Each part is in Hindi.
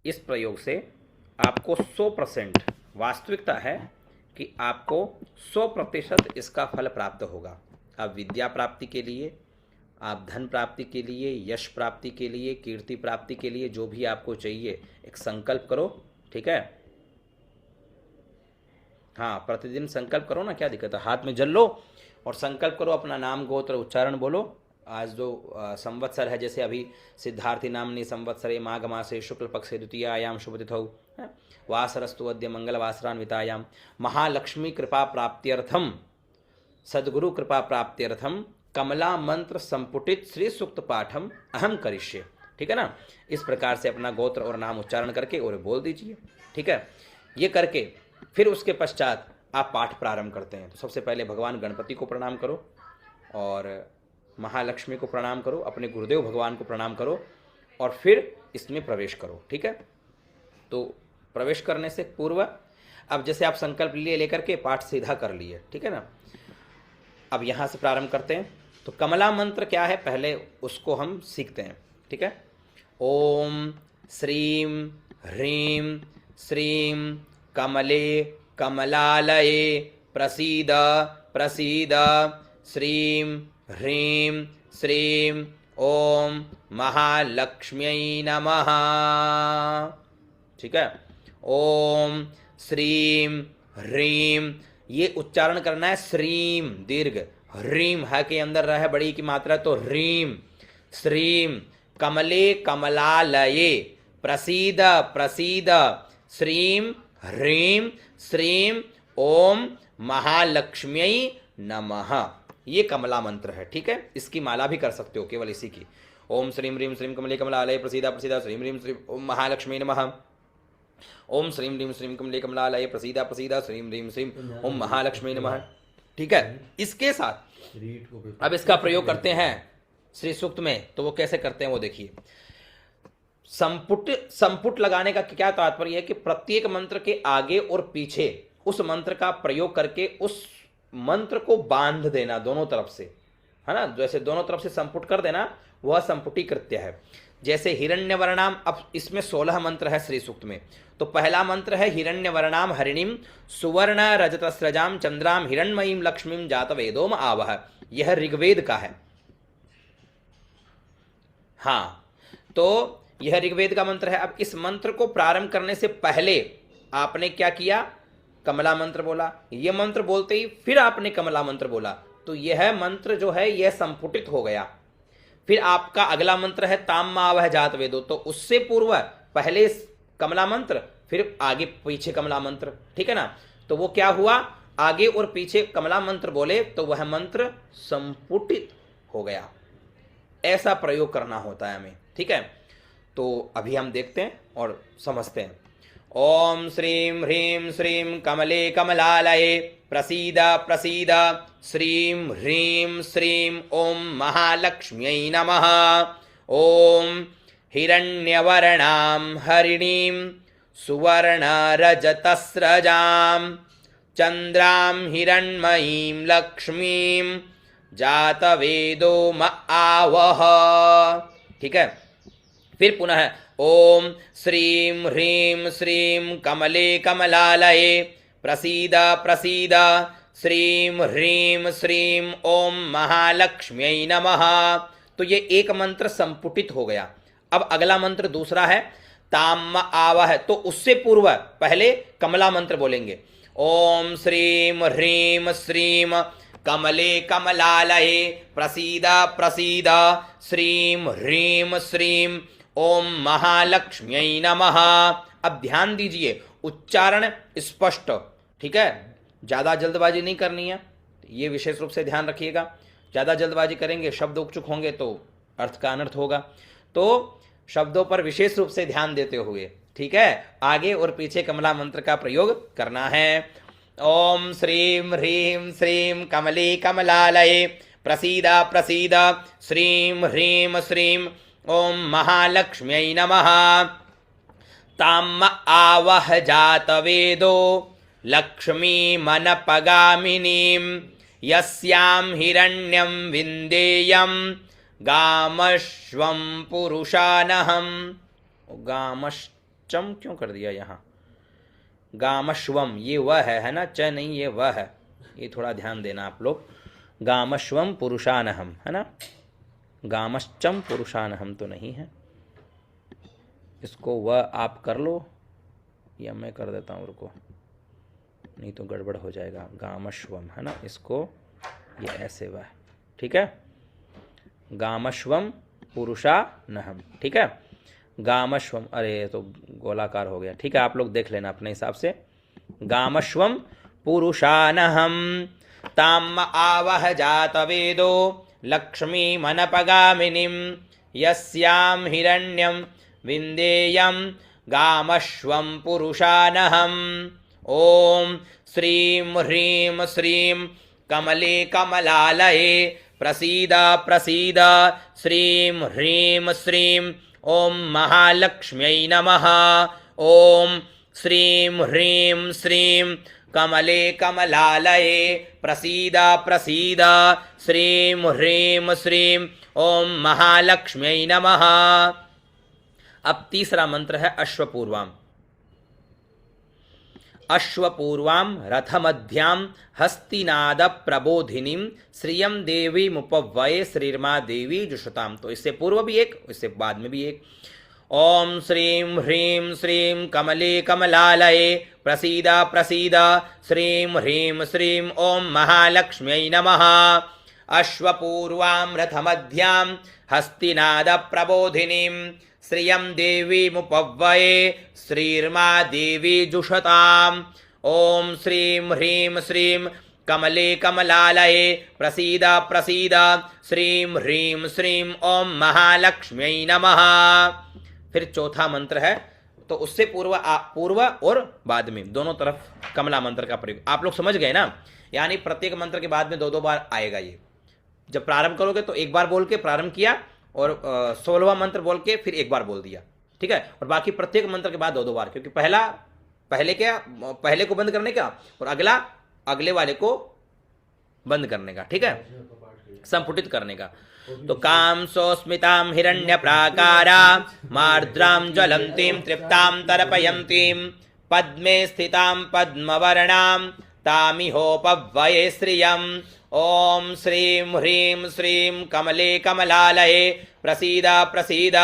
इस प्रयोग से आपको 100% वास्तविकता है कि आपको 100% इसका फल प्राप्त होगा। आप विद्या प्राप्ति के लिए, आप धन प्राप्ति के लिए, यश प्राप्ति के लिए, कीर्ति प्राप्ति के लिए, जो भी आपको चाहिए एक संकल्प करो, ठीक है। हाँ, प्रतिदिन संकल्प करो ना, क्या दिक्कत है, हाथ में जल लो और संकल्प करो, अपना नाम गोत्र उच्चारण बोलो। आज जो संवत्सर है, जैसे अभी सिद्धार्थी नामनी संवत्सरे माघ मासे शुक्ल पक्षे द्वितीयायाम शुभ तिथौ वासरस्तु अद्य मंगलवासरान्वितायाम महालक्ष्मी कृपा प्राप्त्यर्थम सद्गुरु कृपा प्राप्त्यर्थम कमला मंत्र संपुटित श्री सूक्त पाठम अहम करिष्ये, ठीक है ना। इस प्रकार से अपना गोत्र और नाम उच्चारण करके और बोल दीजिए, ठीक है। ये करके फिर उसके पश्चात आप पाठ प्रारंभ करते हैं। तो सबसे पहले भगवान गणपति को प्रणाम करो और महालक्ष्मी को प्रणाम करो, अपने गुरुदेव भगवान को प्रणाम करो और फिर इसमें प्रवेश करो, ठीक है। तो प्रवेश करने से पूर्व अब जैसे आप संकल्प लिए लेकर के पाठ सीधा कर लिए, ठीक है ना। अब यहाँ से प्रारंभ करते हैं। तो कमला मंत्र क्या है, पहले उसको हम सीखते हैं, ठीक है। ओम श्रीम ह्रीं श्रीं कमले कमलालये प्रसीद प्रसीद श्रीं ह्रीं श्रीं ओम महालक्ष्म्यै नमः, ठीक है। ओम श्रीं ह्रीं, ये उच्चारण करना है श्रीं दीर्घ, ह्रीं है के अंदर रहे बड़ी की मात्रा, तो ह्रीं श्रीं कमले कमलालये प्रसीद प्रसीद श्रीं ह्रीं श्रीं ओम महालक्ष्म्यै नमः। ये कमला मंत्र है, ठीक है। इसकी माला भी कर सकते हो केवल इसी की। ओम श्रीं ह्रीं श्रीं कमले कमलालये प्रसीद प्रसीद श्रीं ह्रीं श्रीं ओम महालक्ष्म्यै नमः। ओम श्रीं ह्रीं श्रीं कमले कमलालये प्रसीद प्रसीद श्रीं ह्रीं श्रीं ओम महालक्ष्म्यै नमः, ठीक है। इसके साथ अब इसका प्रयोग करते हैं श्री सूक्त में। तो वो कैसे करते हैं वो देखिए। संपुट लगाने का क्या तात्पर्य है कि प्रत्येक मंत्र के आगे और पीछे उस मंत्र का प्रयोग करके उस मंत्र को बांध देना दोनों तरफ से, है ना। जैसे दोनों तरफ से संपुट कर देना, वह संपुटी कृत्य है। जैसे हिरण्यवर्णाम, अब इसमें 16 मंत्र है श्री सूक्त में। तो पहला मंत्र है हिरण्यवर्णाम हरिणीम सुवर्ण रजतस्रजाम चंद्राम हिरण्मयीम लक्ष्मीम जातवेदोम आवह। यह ऋग्वेद का है। हाँ, तो यह ऋग्वेद का मंत्र है। अब इस मंत्र को प्रारंभ करने से पहले आपने क्या किया, कमला मंत्र बोला। यह मंत्र बोलते ही फिर आपने कमला मंत्र बोला, तो यह मंत्र जो है यह संपुटित हो गया। फिर आपका अगला मंत्र है ताम मावह जात वेदो, तो उससे पूर्व पहले कमला मंत्र फिर आगे पीछे कमला मंत्र, ठीक है ना। तो वो क्या हुआ, आगे और पीछे कमला मंत्र बोले तो वह मंत्र संपुटित हो गया। ऐसा प्रयोग करना होता है हमें, ठीक है। तो अभी हम देखते हैं और समझते हैं। ओम श्रीं ह्रीं श्रीं कमले कमलालये प्रसीद प्रसीद श्रीं ह्रीं श्रीं ओम महालक्ष्म्यै नमः। ओम हिरण्यवर्णां हरिणीं सुवर्ण रजतस्रजां चंद्रां हिरण्मयीं लक्ष्मीं जातवेदो म आवह, ठीक है। फिर पुनः ओम श्रीं ह्रीं श्रीं कमले कमलालये प्रसीद प्रसीद श्रीं ह्रीं श्रीं ओम महालक्ष्म्यै नमः। तो ये एक मंत्र संपुटित हो गया। अब अगला मंत्र दूसरा है ताम आवह, तो उससे पूर्व पहले कमला मंत्र बोलेंगे। ओम श्रीं ह्रीं श्रीं कमले कमलालये प्रसीद प्रसीद श्रीं ह्रीं श्रीं ओम महालक्ष्म्यै नमः। अब ध्यान दीजिए, उच्चारण स्पष्ट, ठीक है। ज़्यादा जल्दबाजी नहीं करनी है, ये विशेष रूप से ध्यान रखिएगा। ज़्यादा जल्दबाजी करेंगे, शब्द उकचुक होंगे तो अर्थ का अनर्थ होगा। तो शब्दों पर विशेष रूप से ध्यान देते हुए, ठीक है, आगे और पीछे कमला मंत्र का प्रयोग करना है। ओम श्रीं ह्रीं श्रीं कमले कमलालये प्रसीद प्रसीद श्रीं ह्रीं श्रीं ओम महालक्ष्म्यै नमः। ताम आवह जातवेदो लक्ष्मीमनपगामिनीं यस्यां हिरण्यं विन्देयं गामश्वं पुरुषानहम्। गामश् चम क्यों कर दिया यहाँ? गामश्वम ये वह है ना, च नहीं ये वह है, ये थोड़ा ध्यान देना आप लोग। गामश्वम पुरुषानहम है ना, गामश्चम पुरुषानहम तो नहीं है, इसको वह आप कर लो या मैं कर देता हूँ, रुको नहीं तो गड़बड़ हो जाएगा। गामश्वम है ना, इसको ये ऐसे वह, ठीक है, गामश्वम पुरुषानहम, ठीक है, गामश्वम, अरे तो गोलाकार हो गया, ठीक है, आप लोग देख लेना अपने हिसाब से। गामश्वम पुरुषानहम ताम आवह जातवेदो लक्ष्मी मनपगामिनीं यस्यां हिरण्यं विन्देयं गामश्वं पुरुषानहम्। ओम श्रीं ह्रीं श्रीं कमले कमलालये प्रसीद प्रसीद, श्रीं ह्रीं श्रीं ओम महालक्ष्म्यै नमः। ओम श्रीं ह्रीं श्रीं कमले कमलालये प्रसीद प्रसीद, श्रीं ह्रीं श्रीं ओम महालक्ष्म्यै नमः। अब तीसरा मंत्र है अश्वपूर्वाम। अश्वपूर्वां रथमध्यां हस्तिनाद प्रबोधिनीं श्रियं देवी मुपव्वये श्रीर्मा देवी जुषताम। तो इससे पूर्व भी एक, इससे बाद में भी एक। ओम श्रीं ह्रीं श्रीं कमले कमलालये प्रसीद प्रसीद, श्रीं ह्रीं श्रीं ओम महालक्ष्म्यै नमः। अश्वपूर्वां रथमध्यां हस्तिनाद प्रबोधिनीं श्रियं देवी मुपव्वये श्रीर्मा देवी जुषताम्। ओम श्रीं ह्रीं श्रीं कमले कमलालये प्रसीद प्रसीद, श्रीं ह्रीं श्रीं ओम महालक्ष्म्यै नमः। फिर चौथा मंत्र है, तो उससे पूर्व और बाद में दोनों तरफ कमला मंत्र का प्रयोग। आप लोग समझ गए ना, यानी प्रत्येक मंत्र के बाद में दो दो बार आएगा ये। जब प्रारंभ करोगे तो एक बार बोल के प्रारंभ किया और 16वां मंत्र बोल के फिर एक बार बोल दिया, ठीक है, और बाकी प्रत्येक मंत्र के बाद दो दो बार, क्योंकि पहले को बंद करने का और अगले वाले को बंद करने का, ठीक है, संपुटित करने का। तो काम सोस्मितां हिरण्य प्राकारा मार्द्रां ज्वलंतीं तृप्तां तर्पयन्तीं पद्मे स्थितां पद्मवर्णां तामिहोपव्वये श्रियम्। ओम श्रीं ह्रीं श्रीं कमले कमलालये प्रसीद प्रसीद,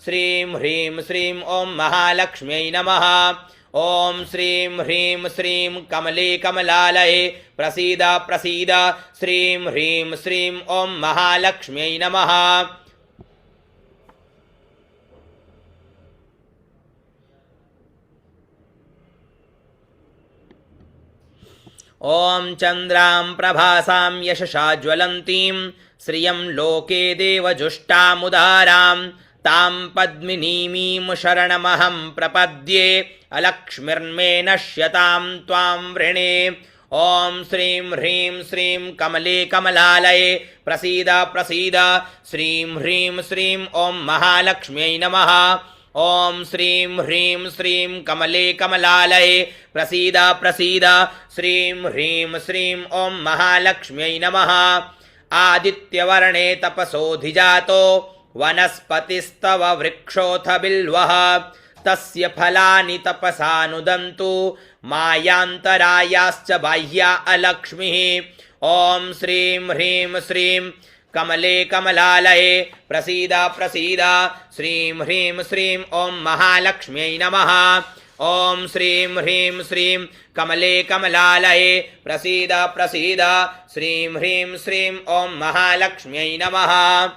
श्रीं ह्रीं श्रीं ओम महालक्ष्म्यै नमः। ओम श्रीं ह्रीं श्रीं कमले कमलालये प्रसीद प्रसीद, श्रीं ह्रीं श्रीं ओम महालक्ष्म्यै नमः। ओम चंद्रां प्रभासां यशसा ज्वलन्तीं श्रियं लोके देवजुष्टामुदारां तां पद्मिनीमीं शरणमहं प्रपद्ये अलक्ष्मीर्मे नश्यतां त्वां वृणे। ओम श्रीं ह्रीं श्रीं कमले कमलालये प्रसीद प्रसीद, श्रीं ह्रीं श्रीं ओम महालक्ष्म्यै नमः। ओम श्रीं ह्रीं श्रीं कमले कमलालये प्रसीद प्रसीद, श्रीं ह्रीं श्रीं ओम महालक्ष्म्यै नमः। आदित्यवर्णे तपसोऽधिजातो वनस्पतिस्तव वृक्षोऽथ बिल्वः तस्य फलानि तपसानुदन्तु मायान्तरायाश्च बाह्या अलक्ष्मीः। ओम श्रीं ह्रीं श्रीं कमले कमलालये प्रसीद प्रसीद, श्रीं ह्रीं श्रीं ओम महालक्ष्म्यै नमः। ओम श्रीं ह्रीं श्रीं कमले कमलालये प्रसीद प्रसीद, श्रीं ह्रीं श्रीं ओम महालक्ष्म्यै नमः।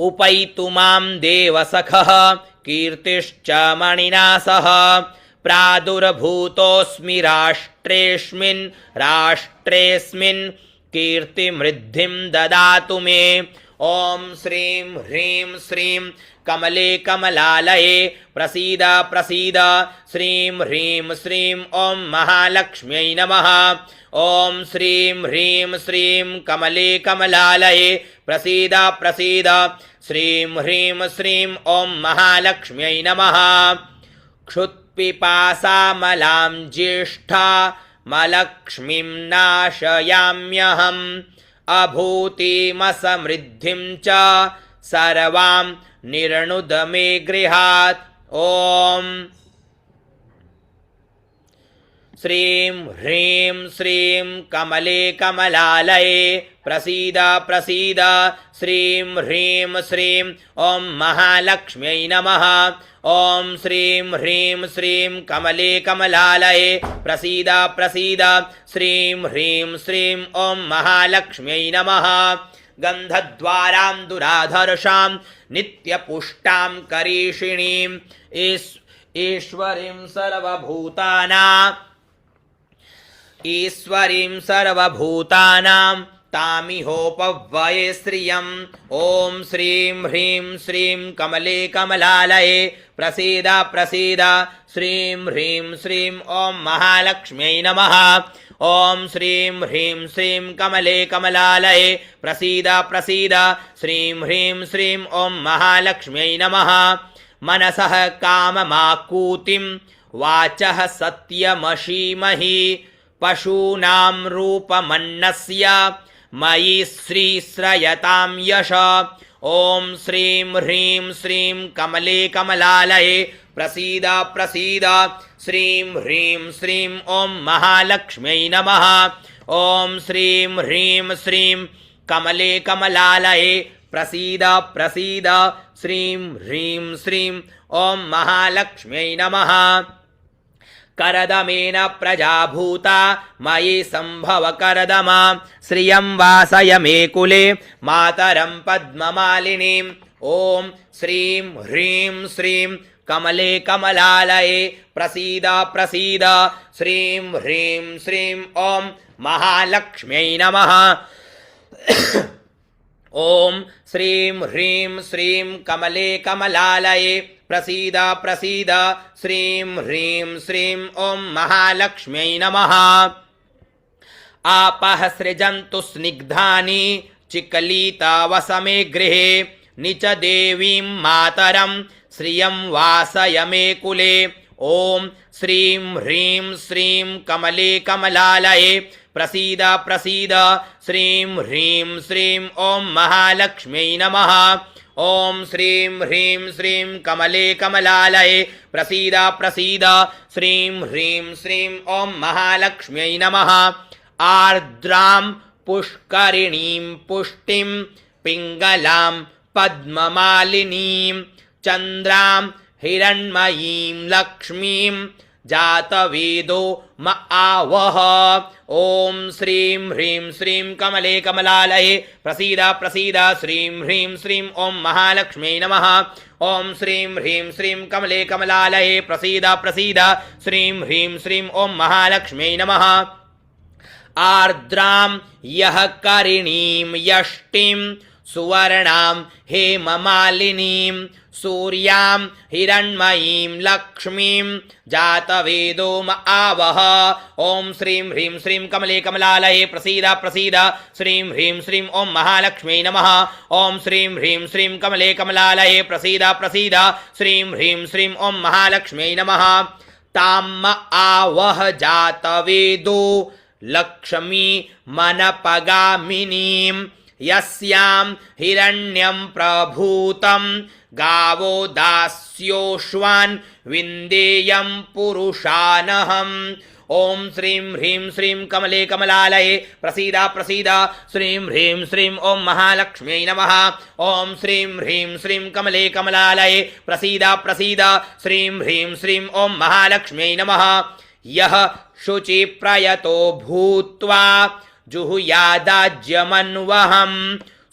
उपैतु मां देवसखः कीर्तिश्च मणिना सह प्रादुर्भूतोऽस्मि राष्ट्रेऽस्मिन् कीर्तिमृद्धिं ददातु मे। ओम श्रीं ह्रीं श्रीं कमले कमलालये प्रसीद प्रसीद, श्रीं ह्रीं श्रीं ओम महालक्ष्म्यै नमः। ओम श्रीं ह्रीं श्रीं कमले कमलालये प्रसीद प्रसीद, श्रीं ह्रीं श्रीं ओम महालक्ष्म्यै नमः। क्षुत्पिपासामलां ज्येष्ठा मलक्ष्मीं नाशयाम्यहम् अभूतिमसमृद्धिं च सर्वां निर्णुद मे गृहात् ओम श्रीं ह्रीं श्रीं कमले कमलालये प्रसीद प्रसीद श्रीं ह्रीं श्रीं ॐ महालक्ष्म्यै नमः। ॐ श्रीं ह्रीं श्रीं कमले कमलालये प्रसीद प्रसीद श्रीं ह्रीं श्रीं ॐ महालक्ष्म्यै नमः। गन्धद्वारां दुराधर्षां नित्यपुष्टां करीषिणीं ईश्वरीं सर्वभूतानां तामिहोपव्यये श्रियम्। ॐ श्रीं ह्रीं श्रीं कमले कमलालये प्रसीद प्रसीद श्रीं ह्रीं श्रीं ॐ महालक्ष्म्यै नमः। ॐ श्रीं ह्रीं श्रीं कमले कमलालये प्रसीद प्रसीद श्रीं ह्रीं श्रीं ॐ महालक्ष्म्यै नमः। मनसः काममाकूतिं वाचः सत्यमशीमहि पशूनां रूपमन्नस्य मयि श्रीश्रयतां यश। ॐ श्रीं ह्रीं श्रीं कमले कमलालये प्रसीद प्रसीद श्रीं ह्रीं श्रीं ॐ महालक्ष्म्यै नमः। ॐ श्रीं ह्रीं श्रीं कमले कमलालये प्रसीद प्रसीद श्रीं ह्रीं श्रीं ॐ महालक्ष्म्यै नमः। करदमेन प्रजाभूता मयि सम्भव करदमा श्रियं वासय मे कुले मातरं पद्ममालिनीम्। ॐ श्रीं ह्रीं श्रीं कमले कमलालये प्रसीद प्रसीद श्रीं ह्रीं श्रीं ॐ महालक्ष्म्यै नमः। ॐ श्रीं ह्रीं श्रीं कमले कमलालये प्रसीद प्रसीद श्रीं ह्रीं श्रीं ॐ महालक्ष्म्यै नमः। आपः सृजन्तु स्निग्धानि चिकलितवसमे गृहे निच देवीं मातरं श्रियं वासय मे कुले। ॐ श्रीं ह्रीं श्रीं कमले कमलालये प्रसीद प्रसीद श्रीं ह्रीं श्रीं ॐ महालक्ष्म्यै नमः। ॐ श्रीं ह्रीं श्रीं कमले कमलालये प्रसीद प्रसीद श्रीं ह्रीं श्रीं ॐ महालक्ष्म्यै नमः। आर्द्रां पुष्करिणीं पुष्टिं पिङ्गलां पद्ममालिनीं चन्द्रां हिरण्मयीं लक्ष्मीं जातवेदो म आवह। ॐ श्रीं ह्रीं श्रीं कमले कमलालये प्रसीद प्रसीद श्रीं ह्रीं श्रीं ॐ महालक्ष्म्यै नमः। ॐ श्रीं ह्रीं श्रीं कमले कमलालये प्रसीद प्रसीद श्रीं ह्रीं श्रीं ॐ महालक्ष्म्यै नमः। आर्द्रां यः करिणीं यष्टिं सुवर्णां हेममालिनीं सूर्यां हिरण्मयीं लक्ष्मीं जातवेदो म आवह। ॐ श्रीं ह्रीं श्रीं कमले कमलालये प्रसीद प्रसीद श्रीं ह्रीं श्रीं ॐ महालक्ष्म्यै नमः। ॐ श्रीं ह्रीं श्रीं कमले कमलालये प्रसीद प्रसीद श्रीं ह्रीं श्रीं ॐ महालक्ष्म्यै नमः। ताम् आवह जातवेदो लक्ष्मी मनपगामिनीं यस्यां हिरण्यं प्रभूतं गावो दास्योश्वान् विन्देयं पुरुषानहम्। ॐ श्रीं ह्रीं श्रीं कमले कमलालये प्रसीद प्रसीद श्रीं ह्रीं श्रीं ॐ महालक्ष्म्यै नमः। ॐ श्रीं ह्रीं श्रीं कमले कमलालये प्रसीद प्रसीद श्रीं ह्रीं श्रीं ॐ महालक्ष्म्यै नमः। यः शुचिप्रयतो भूत्वा जुहुयादाज्यमन्वहं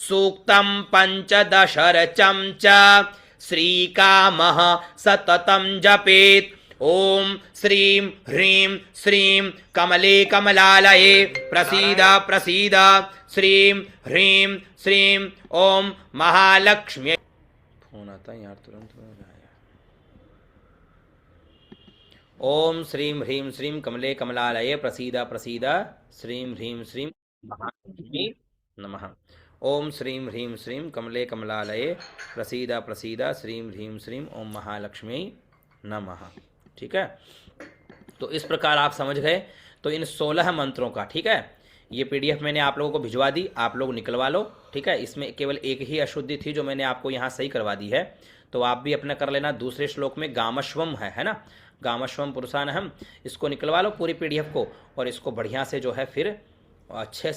सूक्तं पञ्चदशरचं च श्रीकामः सततं जपेत्। ॐ श्रीं ह्रीं श्रीं कमले कमलालये प्रसीद प्रसीद श्रीं ह्रीं श्रीं ॐ महालक्ष्म्यै। फोन आता है यार तुरंत। ॐ श्रीं ह्रीं श्रीं कमले कमलालये प्रसीद प्रसीद श्रीं ह्रीं श्रीं महालक्ष्म्यै नमः। ॐ श्रीं ह्रीं श्रीं कमले कमलालये प्रसीद प्रसीद श्रीं ह्रीं श्रीं ॐ महालक्ष्म्यै नमः। ठीक है, तो इस प्रकार आप समझ गए। तो इन 16 मंत्रों का, ठीक है, ये पीडीएफ मैंने आप लोगों को भिजवा दी, आप लोग निकलवा लो, ठीक है। इसमें केवल एक ही अशुद्धि थी जो मैंने आपको यहाँ सही करवा दी है, तो आप भी अपना कर लेना। दूसरे श्लोक में गामश्वम है ना, गामश्वम पुरुषानहम, इसको निकलवा लो पूरी पीडीएफ को, और इसको बढ़िया से जो है फिर अच्छे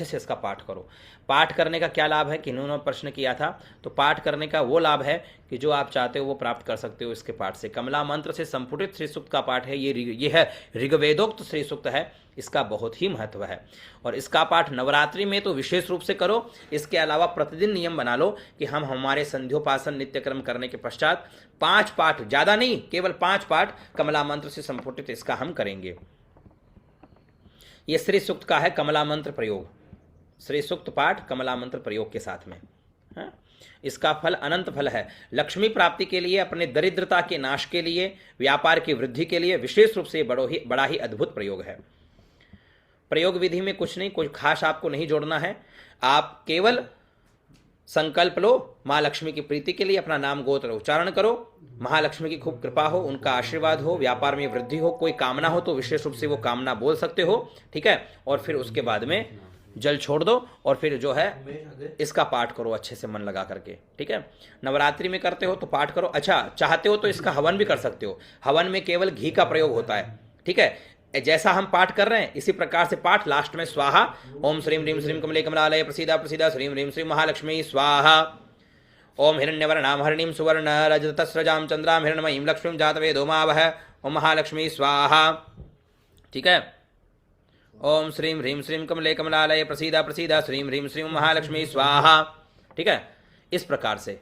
से इसका पाठ करो। पाठ करने का क्या लाभ है कि इन्होंने प्रश्न किया था, तो पाठ करने का वो लाभ है कि जो आप चाहते हो वो प्राप्त कर सकते हो इसके पाठ से। कमला मंत्र से संपुटित श्री सूक्त का पाठ है, ये है ऋग्वेदोक्त श्री सूक्त है, इसका बहुत ही महत्व है। और इसका पाठ नवरात्रि में तो विशेष रूप से करो। इसके अलावा प्रतिदिन नियम बना लो कि हम हमारे संध्योपासन नित्यक्रम करने के पश्चात 5 पाठ, ज़्यादा नहीं, केवल 5 पाठ कमला मंत्र से संपुटित इसका हम करेंगे। ये श्री सूक्त का है कमला मंत्र प्रयोग, श्री सूक्त पाठ कमला मंत्र प्रयोग के साथ में। हाँ? इसका फल अनंत फल है, लक्ष्मी प्राप्ति के लिए, अपने दरिद्रता के नाश के लिए, व्यापार की वृद्धि के लिए विशेष रूप से बड़ा ही अद्भुत प्रयोग है। प्रयोग विधि में कुछ नहीं, कोई खास आपको नहीं जोड़ना है, आप केवल संकल्प लो, माँ लक्ष्मी की प्रीति के लिए अपना नाम गोत्र उच्चारण करो, महालक्ष्मी की खूब कृपा हो, उनका आशीर्वाद हो, व्यापार में वृद्धि हो, कोई कामना हो तो विशेष रूप से वो कामना बोल सकते हो, ठीक है। और फिर उसके बाद में जल छोड़ दो और फिर जो है इसका पाठ करो अच्छे से मन लगा करके, ठीक है। नवरात्रि में करते हो तो पाठ करो, अच्छा चाहते हो तो इसका हवन भी कर सकते हो। हवन में केवल घी का प्रयोग होता है, ठीक है। जैसा हम पाठ कर रहे हैं इसी प्रकार से पाठ, लास्ट में स्वाहा, ओम श्रीम ह्रीम श्रीम कमले कमलालय प्रसीदा प्रसीदा श्रीम ह्रीम श्रीम महालक्ष्मी स्वाहा, ओम हिरण्यवर्णाम हरिणीम सुवर्ण रजतस्रजाम चंद्राम हिरण्मयीम लक्ष्मीम जातवेदो मावह, ओम महालक्ष्मी स्वाहा, ठीक है। ओम श्रीम ह्रीम श्रीम कमले कमलालय प्रसीदा प्रसीदा श्रीम ह्रीम श्रीम महालक्ष्मी स्वाहा, ठीक है। इस प्रकार से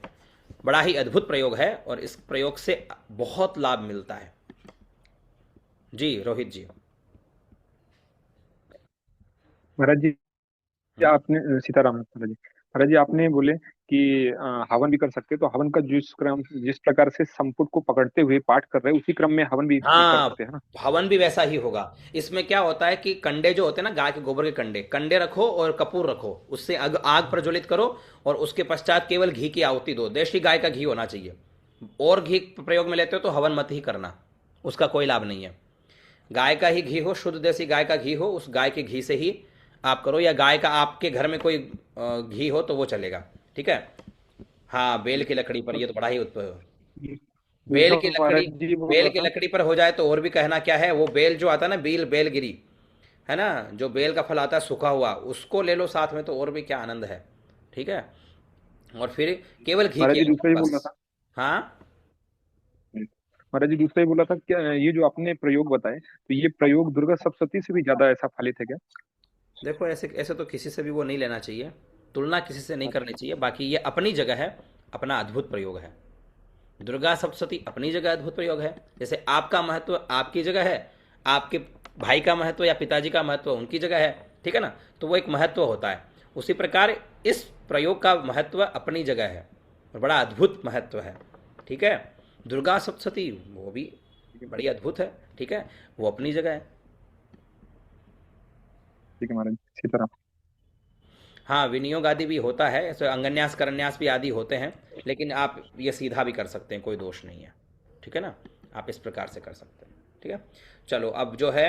बड़ा ही अद्भुत प्रयोग है और इस प्रयोग से बहुत लाभ मिलता है। जी रोहित जी। महाराज जी, आपने सीताराम महाराज जी, महाराज जी आपने बोले कि हवन भी कर सकते हैं, तो हवन का जिस प्रकार से संपुट को पकड़ते हुए पाठ कर रहे हैं उसी क्रम में हवन भी हाँ, करते हैं ना। हवन भी वैसा ही होगा। इसमें क्या होता है कि कंडे जो होते हैं ना, गाय के गोबर के कंडे कंडे रखो और कपूर रखो, उससे आग प्रज्वलित करो और उसके पश्चात केवल घी की आहुति दो। देशी गाय का घी होना चाहिए, और घी प्रयोग में लेते हो तो हवन मत ही करना, उसका कोई लाभ नहीं है। गाय का ही घी हो, शुद्ध देसी गाय का घी हो, उस गाय के घी से ही आप करो, या गाय का आपके घर में कोई घी हो तो वो चलेगा, ठीक है। हाँ, बेल की लकड़ी पर, ये तो बड़ा ही बेल दूसरा की लकड़ी, महाराज जी बोल बेल रहा की था। लकड़ी पर हो जाए तो और भी कहना क्या है। वो बेल जो आता है ना, बेलगिरी है ना, जो बेल का फल आता है सूखा हुआ, उसको ले लो साथ में तो और भी क्या आनंद है, ठीक है। और फिर केवल घी महाराज की जी आहुति दूसरा ही बोल रहा बस। था। हाँ, महाराज जी दूसरा ही बोला था क्या, ये जो आपने प्रयोग बताए तो ये प्रयोग दुर्गा सप्तशती से भी ज्यादा ऐसा फलित है क्या? देखो ऐसे ऐसे तो किसी से भी वो नहीं लेना चाहिए, तुलना किसी से नहीं करनी चाहिए। बाकी ये अपनी जगह है, अपना अद्भुत प्रयोग है। दुर्गा सप्तशती अपनी जगह अद्भुत प्रयोग है। जैसे आपका महत्व आपकी जगह है, आपके भाई का महत्व या पिताजी का महत्व उनकी जगह है, ठीक है ना, तो वो एक महत्व होता है। उसी प्रकार इस प्रयोग का महत्व अपनी जगह है और बड़ा अद्भुत महत्व है, ठीक है। दुर्गा सप्तशती वो भी बड़ी अद्भुत है, ठीक है, वो अपनी जगह है। ठीक है महाराज जी, सीताराम। हाँ, विनियोग आदि भी होता है, ऐसे अंगन्यास करन्यास भी आदि होते हैं, लेकिन आप ये सीधा भी कर सकते हैं, कोई दोष नहीं है, ठीक है ना। आप इस प्रकार से कर सकते हैं, ठीक है। चलो अब जो है